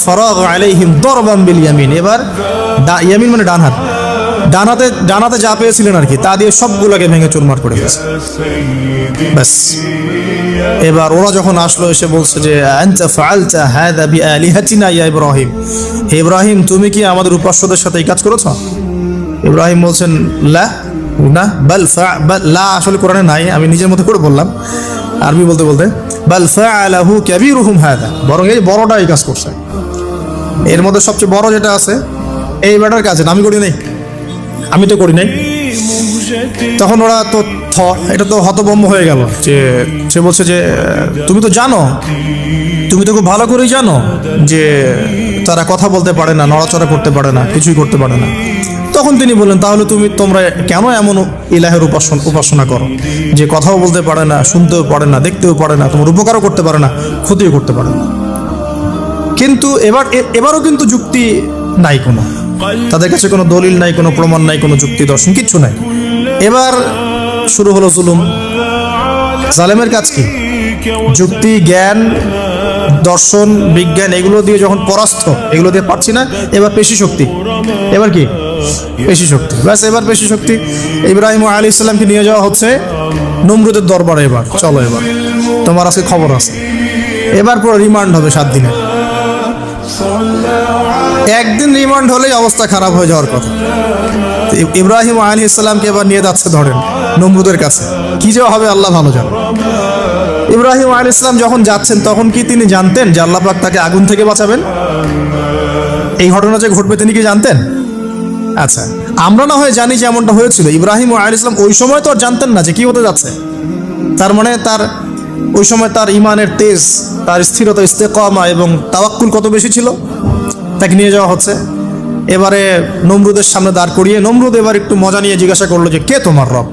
ফারাগ আলাইহিম দরবান বিল ইয়ামিন। এবার ইয়ামিন মানে ডান হাত, ডানাতে যা পেয়েছিলেন আর কি, তা দিয়ে সবগুলোকে ভেঙে চুরমার করে দিয়েছে। ব্যাস এবার ওরা যখন আসলো এসে বলছে যে আনতা ফাআলতা হাযা বিআলিহাতিনা ইয়া ইব্রাহিম, হে ইব্রাহিম তুমি কি আমাদের উপাস্যদের সাথে এই কাজ করেছো? ইব্রাহিম বলছেন লা, না, বাল লা আসলে কোরআনে নাই, আমি নিজের মতো করে বললাম আরবি বলতে বলতে। বাল ফাআলাহু কাবীরুহুম হাযা, বরং এই বড়টা এই কাজ করছে। এর মধ্যে সবচেয়ে বড় যেটা আছে এই ব্যাটার কাজ, আমি করি নাই, আমি তো করি নাই। তখন ওরা তো এটা তো হতভম্ব হয়ে গেল, যে সে বলছে যে তুমি তো জানো, তুমি তো খুব ভালো করেই জানো যে তারা কথা বলতে পারে না, নড়াচড়া করতে পারে না, কিছুই করতে পারে না। তখন তিনি বললেন তাহলে তোমরা কেন এমন ইলাহের উপাসনা করো যে কথাও বলতে পারে না, শুনতেও পারে না, দেখতেও পারে না, তোমার উপকারও করতে পারে না, ক্ষতিও করতে পারে না। কিন্তু এবারও কিন্তু যুক্তি নাই, কোনো তাদের কাছে কোনো দলিল নাই, কোনো প্রমাণ নাই, কোনো যুক্তি দর্শন কিচ্ছু নাই। এবার শুরু হলো জুলুম। জালেমের কাজ কি? যুক্তি, জ্ঞান, দর্শন, বিজ্ঞান এগুলো দিয়ে যখন পরাস্ত, এগুলো দিয়ে পারছি না, এবার পেশি শক্তি। এবার কি? পেশি শক্তি। ব্যাস এবার পেশি শক্তি। ইব্রাহিম আলাইহিস সালামকে নিয়ে যাওয়া হচ্ছে নমরুদের দরবারে। এবার চলো, এবার তোমার আজকে খবর আছে। এবার পুরো রিমান্ড হবে 7 দিনের। একদিন রিমান্ড হলেই অবস্থা খারাপ হয়ে যাওয়ার কথা। ইব্রাহিম আলাইহিস সালামকে এবার নিয়ে যাচ্ছে ধরেন নমরুদের কাছে। কি যে হবে আল্লাহ ভালো জানেন। ইব্রাহিম আলাইহিস সালাম যখন যাচ্ছেন তখন কি তিনি জানতেন যে আল্লাহ পাক তাকে আগুন থেকে বাঁচাবেন? এই ঘটনা যে ঘটবে তিনি কি জানতেন? আচ্ছা, আমরা না হয় জানি যে এমনটা হয়েছিল। ইব্রাহিম আলাইহিস সালাম ওই সময় তো আর জানতেন না যে কি হতে যাচ্ছে। তার মানে তার ওই সময় তার ইমানের তেজ, তার স্থিরতা, ইস্তেকামা এবং তাওয়াক্কুল কত বেশি ছিল। তাকে নিয়ে যাওয়া হচ্ছে। এবারে নমরুদের সামনে দাঁড় করিয়ে নমরুদ এবার একটু মজা নিয়ে জিজ্ঞাসা করলো যে কে তোমার রব?